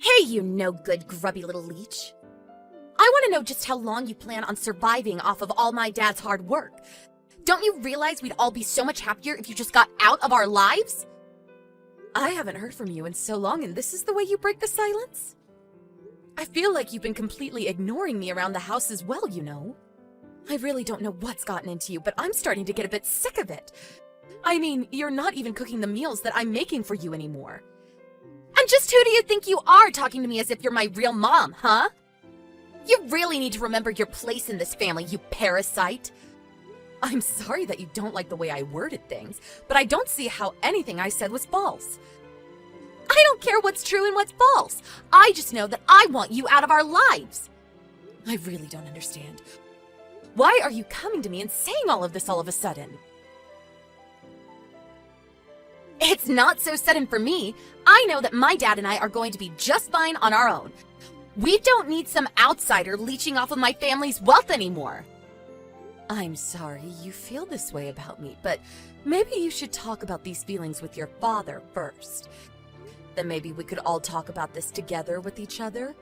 Hey, you no-good, grubby little leech. I want to know just how long you plan on surviving off of all my dad's hard work. Don't you realize we'd all be so much happier if you just got out of our lives? I haven't heard from you in so long, and this is the way you break the silence? I feel like you've been completely ignoring me around the house as well, you know. I really don't know what's gotten into you, but I'm starting to get a bit sick of it. I mean, you're not even cooking the meals that I'm making for you anymore. And just who do you think you are talking to me as if you're my real mom, huh? You really need to remember your place in this family, you parasite. I'm sorry that you don't like the way I worded things, but I don't see how anything I said was false. I don't care what's true and what's false. I just know that I want you out of our lives. I really don't understand. Why are you coming to me and saying all of this all of a sudden? It's not so sudden for me. I know that my dad and I are going to be just fine on our own. We don't need some outsider leeching off of my family's wealth anymore. I'm sorry you feel this way about me, but maybe you should talk about these feelings with your father first. Then maybe we could all talk about this together with each other.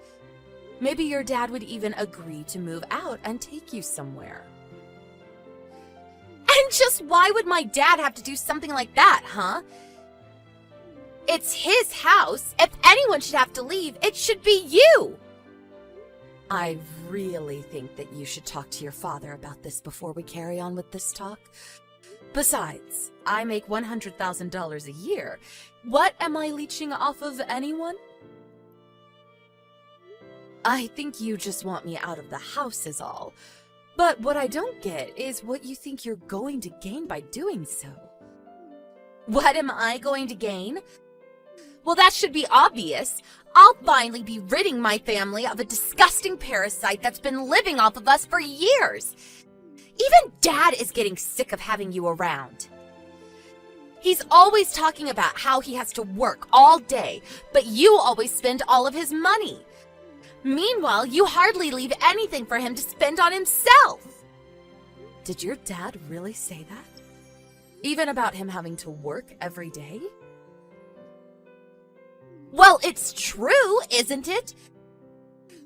Maybe your dad would even agree to move out and take you somewhere. And just why would my dad have to do something like that, huh? It's his house. If anyone should have to leave, it should be you. I really think that you should talk to your father about this before we carry on with this talk. Besides, I make $100,000 a year. What am I leeching off of anyone? I think you just want me out of the house is all. But what I don't get is what you think you're going to gain by doing so. What am I going to gain? Well, that should be obvious. I'll finally be ridding my family of a disgusting parasite that's been living off of us for years. Even Dad is getting sick of having you around. He's always talking about how he has to work all day, but you always spend all of his money. Meanwhile, you hardly leave anything for him to spend on himself. Did your dad really say that? Even about him having to work every day? Well, it's true, isn't it?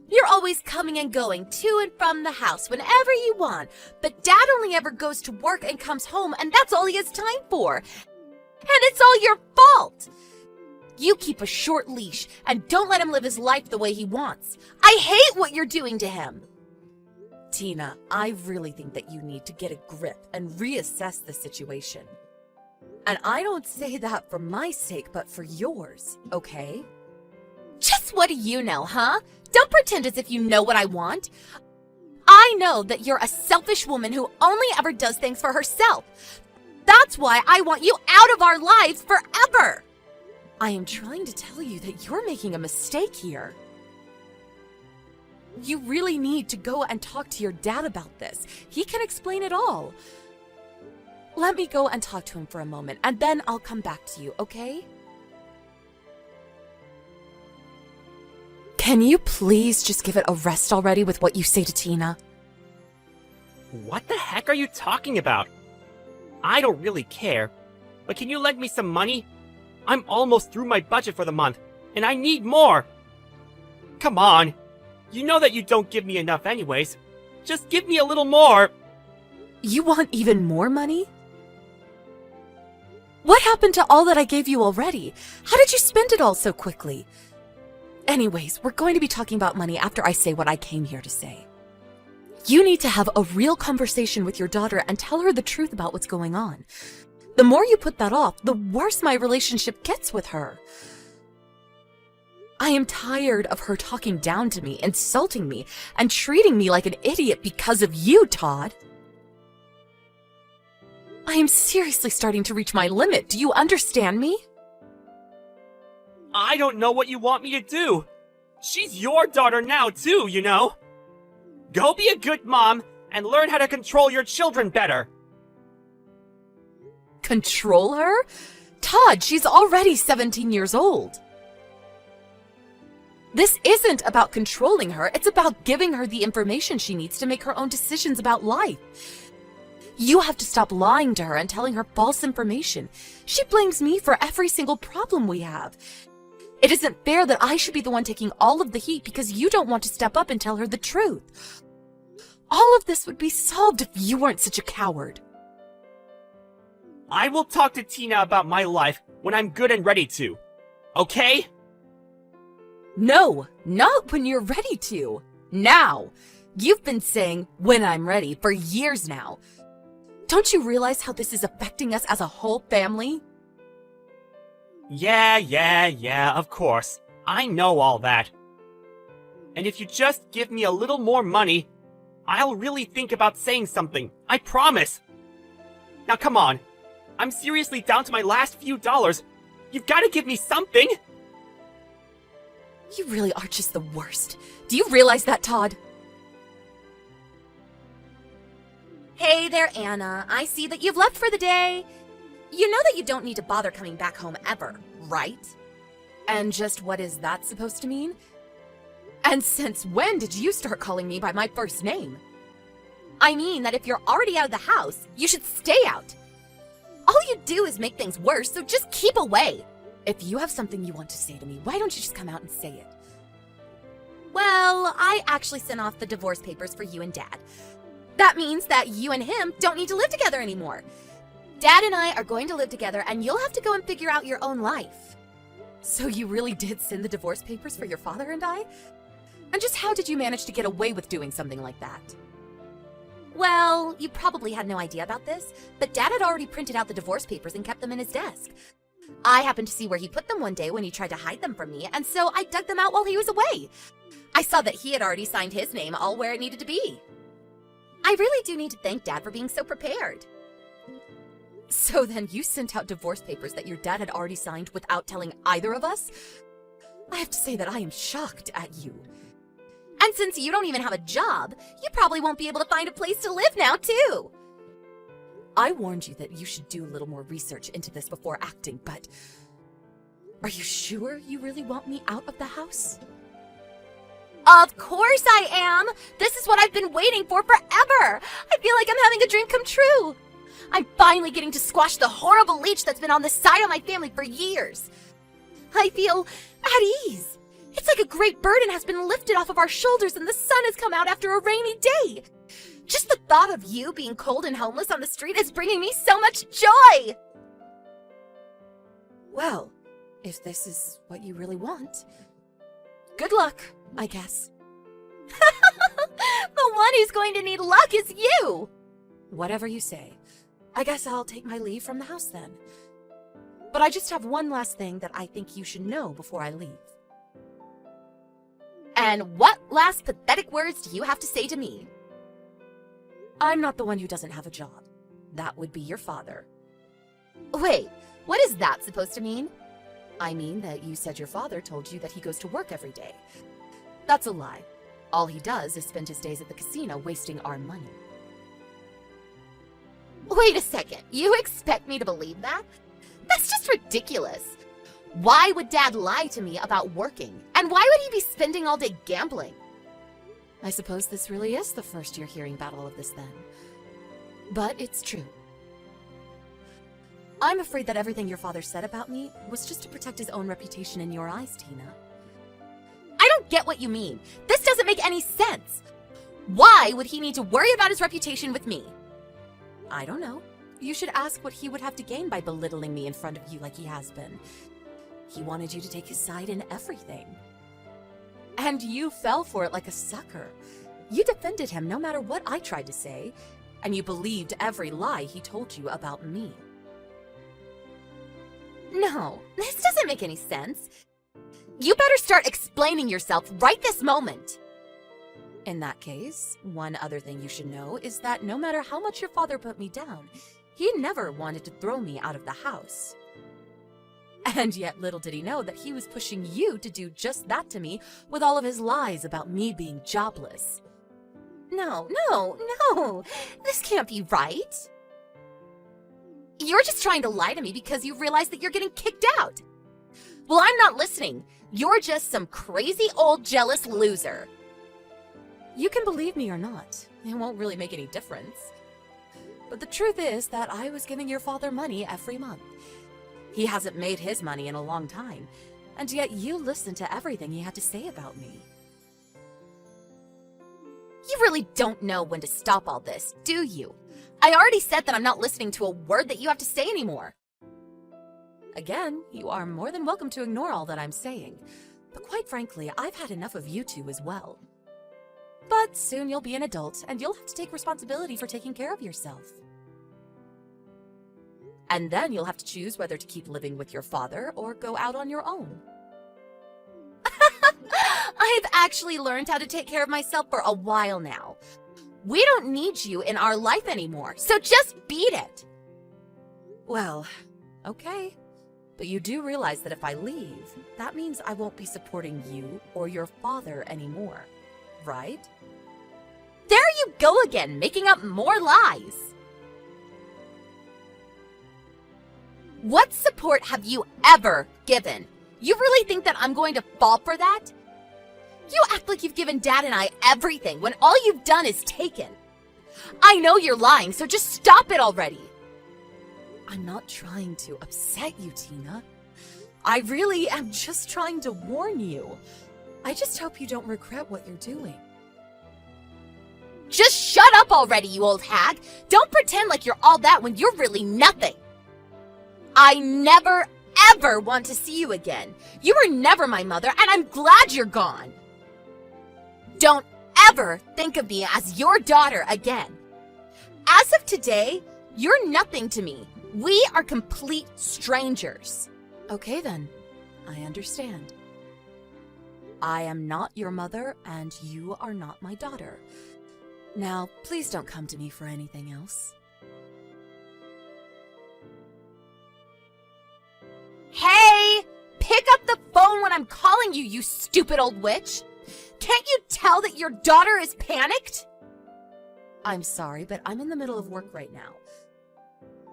You're always coming and going to and from the house whenever you want, but Dad only ever goes to work and comes home, and that's all he has time for. And it's all your fault. You keep a short leash and don't let him live his life the way he wants. I hate what you're doing to him. Tina, I really think that you need to get a grip and reassess the situation. And I don't say that for my sake, but for yours, okay? Just what do you know, huh? Don't pretend as if you know what I want. I know that you're a selfish woman who only ever does things for herself. That's why I want you out of our lives forever. I am trying to tell you that you're making a mistake here. You really need to go and talk to your dad about this. He can explain it all. Let me go and talk to him for a moment, and then I'll come back to you, okay? Can you please just give it a rest already with what you say to Tina? What the heck are you talking about? I don't really care, but can you lend me some money? I'm almost through my budget for the month, and I need more! Come on! You know that you don't give me enough anyways. Just give me a little more! You want even more money? What happened to all that I gave you already? How did you spend it all so quickly? Anyways, we're going to be talking about money after I say what I came here to say. You need to have a real conversation with your daughter and tell her the truth about what's going on. The more you put that off, the worse my relationship gets with her. I am tired of her talking down to me, insulting me, and treating me like an idiot because of you, Todd. I am seriously starting to reach my limit. Do you understand me? I don't know what you want me to do. She's your daughter now, too, you know. Go be a good mom and learn how to control your children better. Control her? Todd, she's already 17 years old. This isn't about controlling her. It's about giving her the information she needs to make her own decisions about life. You have to stop lying to her and telling her false information. She blames me for every single problem we have. It isn't fair that I should be the one taking all of the heat because you don't want to step up and tell her the truth. All of this would be solved if you weren't such a coward. I will talk to Tina about my life when I'm good and ready to. Okay? No, not when you're ready to. Now. You've been saying, when I'm ready, for years now. Don't you realize how this is affecting us as a whole family? Yeah, of course. I know all that. And if you just give me a little more money, I'll really think about saying something. I promise. Now come on. I'm seriously down to my last few dollars. You've got to give me something. You really are just the worst. Do you realize that, Todd? Hey there, Anna. I see that you've left for the day. You know that you don't need to bother coming back home ever, right? And just what is that supposed to mean? And since when did you start calling me by my first name? I mean that if you're already out of the house, you should stay out. All you do is make things worse, so just keep away. If you have something you want to say to me, why don't you just come out and say it? Well, I actually sent off the divorce papers for you and Dad. That means that you and him don't need to live together anymore. Dad and I are going to live together, and you'll have to go and figure out your own life. So you really did send the divorce papers for your father and I? And just how did you manage to get away with doing something like that? Well, you probably had no idea about this, but Dad had already printed out the divorce papers and kept them in his desk. I happened to see where he put them one day when he tried to hide them from me, and so I dug them out while he was away. I saw that he had already signed his name all where it needed to be. I really do need to thank Dad for being so prepared. So then you sent out divorce papers that your dad had already signed without telling either of us? I have to say that I am shocked at you. And since you don't even have a job, you probably won't be able to find a place to live now, too. I warned you that you should do a little more research into this before acting, but are you sure you really want me out of the house? Of course I am! This is what I've been waiting for forever! I feel like I'm having a dream come true! I'm finally getting to squash the horrible leech that's been on the side of my family for years. I feel at ease. It's like a great burden has been lifted off of our shoulders and the sun has come out after a rainy day. Just the thought of you being cold and homeless on the street is bringing me so much joy! Well, if this is what you really want, good luck, I guess. The one who's going to need luck is you! Whatever you say. I guess I'll take my leave from the house then. But I just have one last thing that I think you should know before I leave. And what last pathetic words do you have to say to me? I'm not the one who doesn't have a job. That would be your father. Wait, what is that supposed to mean? I mean that you said your father told you that he goes to work every day. That's a lie. All he does is spend his days at the casino wasting our money. Wait a second, you expect me to believe that? That's just ridiculous. Why would Dad lie to me about working? And why would he be spending all day gambling? I suppose this really is the first you're hearing about all of this then. But it's true. I'm afraid that everything your father said about me was just to protect his own reputation in your eyes, Tina. I don't get what you mean. This doesn't make any sense. Why would he need to worry about his reputation with me? I don't know. You should ask what he would have to gain by belittling me in front of you like he has been. He wanted you to take his side in everything. And you fell for it like a sucker. You defended him no matter what I tried to say, and you believed every lie he told you about me. No, this doesn't make any sense. You better start explaining yourself right this moment. In that case, one other thing you should know is that no matter how much your father put me down, he never wanted to throw me out of the house. And yet little did he know that he was pushing you to do just that to me with all of his lies about me being jobless. No, this can't be right. You're just trying to lie to me because you realize that you're getting kicked out. Well, I'm not listening. You're just some crazy old jealous loser. You can believe me or not. It won't really make any difference. But the truth is that I was giving your father money every month. He hasn't made his money in a long time, And yet you listened to everything he had to say about me. You really don't know when to stop all this, do you? I already said that I'm not listening to a word that you have to say anymore. Again, you are more than welcome to ignore all that I'm saying. But quite frankly, I've had enough of you two as well. But soon you'll be an adult, and you'll have to take responsibility for taking care of yourself. And then you'll have to choose whether to keep living with your father or go out on your own. I've actually learned how to take care of myself for a while now. We don't need you in our life anymore, so just beat it. Well, okay. But you do realize that if I leave, that means I won't be supporting you or your father anymore, right? There you go again, making up more lies. What support have you ever given? You really think that I'm going to fall for that? You act like you've given Dad and I everything when all you've done is taken. I know you're lying, so just stop it already. I'm not trying to upset you, Tina. I really am just trying to warn you. I just hope you don't regret what you're doing. Just shut up already, you old hag! Don't pretend like you're all that when you're really nothing! I never, ever want to see you again. You were never my mother, and I'm glad you're gone. Don't ever think of me as your daughter again. As of today, you're nothing to me. We are complete strangers. Okay then, I understand. I am not your mother, and you are not my daughter. Now, please don't come to me for anything else. Hey! Pick up the phone when I'm calling you, you stupid old witch! Can't you tell that your daughter is panicked? I'm sorry, but I'm in the middle of work right now.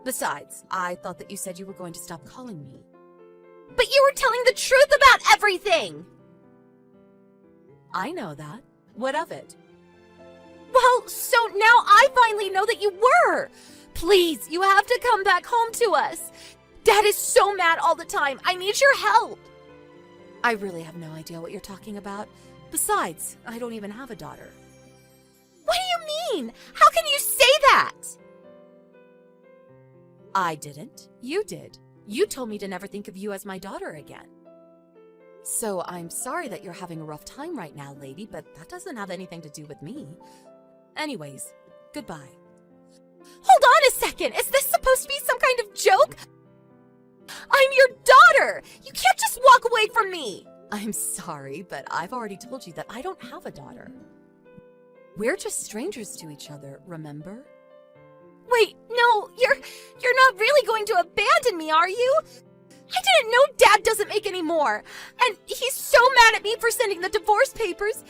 Besides, I thought that you said you were going to stop calling me. But you were telling the truth about everything! I know that. What of it? Well, so now I finally know that you were! Please, you have to come back home to us! Dad is so mad all the time. I need your help! I really have no idea what you're talking about. Besides, I don't even have a daughter. What do you mean? How can you say that? I didn't. You did. You told me to never think of you as my daughter again. So I'm sorry that you're having a rough time right now, lady, but that doesn't have anything to do with me. Anyways, goodbye. Hold on a second! Is this supposed to be some kind of joke? I'm your daughter! You can't just walk away from me! I'm sorry, but I've already told you that I don't have a daughter. We're just strangers to each other, remember? Wait, no, you're not really going to abandon me, are you? I didn't know Dad doesn't make any more. And he's so mad at me for sending the divorce papers.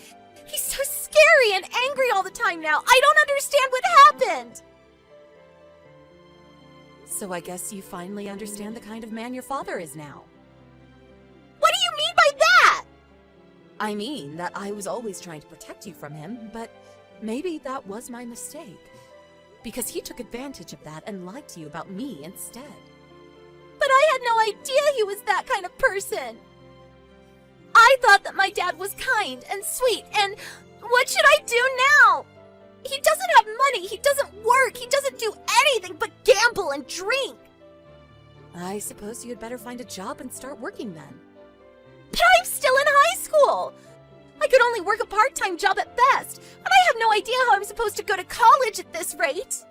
He's so scary and angry all the time now. I don't understand what happened. So I guess you finally understand the kind of man your father is now. What do you mean by that? I mean that I was always trying to protect you from him, but maybe that was my mistake. Because he took advantage of that and lied to you about me instead. But I had no idea he was that kind of person. I thought that my dad was kind and sweet, and what should I do now? He doesn't have money, he doesn't work, he doesn't do anything but gamble and drink. I suppose you'd better find a job and start working then. But I'm still in high school! I could only work a part-time job at best, and I have no idea how I'm supposed to go to college at this rate.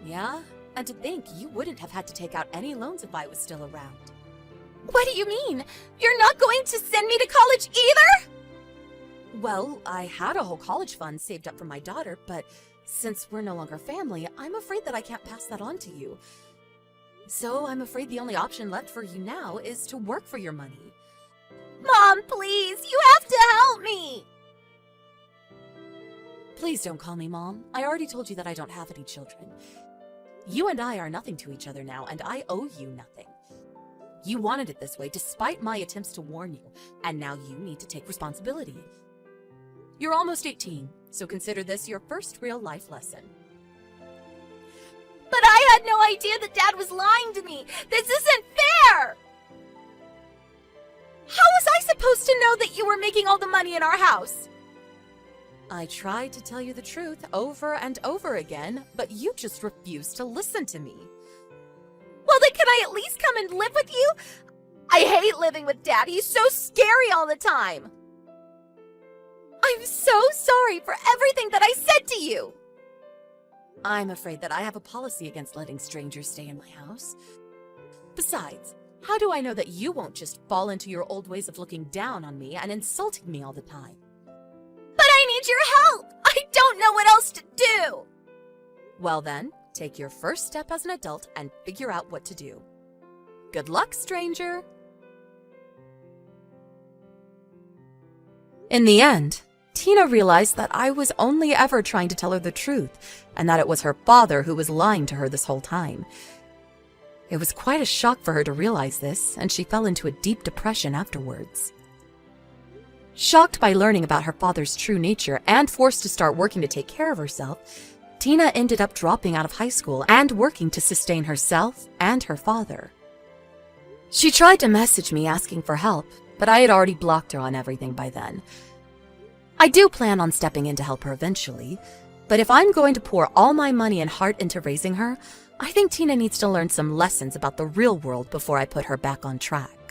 Yeah, and to think you wouldn't have had to take out any loans if I was still around. What do you mean? You're not going to send me to college either? Well, I had a whole college fund saved up for my daughter, but since we're no longer family, I'm afraid that I can't pass that on to you. So I'm afraid the only option left for you now is to work for your money. Mom, please, you have to help me! Please don't call me Mom. I already told you that I don't have any children. You and I are nothing to each other now, and I owe you nothing. You wanted it this way despite my attempts to warn you, and now you need to take responsibility. You're almost 18, so consider this your first real life lesson. But I had no idea that Dad was lying to me! This isn't fair! How was I supposed to know that you were making all the money in our house? I tried to tell you the truth over and over again, but you just refused to listen to me. Well, then can I at least come and live with you? I hate living with Dad. He's so scary all the time. I'm so sorry for everything that I said to you. I'm afraid that I have a policy against letting strangers stay in my house. Besides, how do I know that you won't just fall into your old ways of looking down on me and insulting me all the time? But I need your help! I don't know what else to do! Well then, take your first step as an adult and figure out what to do. Good luck, stranger! In the end, Tina realized that I was only ever trying to tell her the truth, and that it was her father who was lying to her this whole time. It was quite a shock for her to realize this, and she fell into a deep depression afterwards. Shocked by learning about her father's true nature and forced to start working to take care of herself, Tina ended up dropping out of high school and working to sustain herself and her father. She tried to message me asking for help, but I had already blocked her on everything by then. I do plan on stepping in to help her eventually, but if I'm going to pour all my money and heart into raising her, I think Tina needs to learn some lessons about the real world before I put her back on track.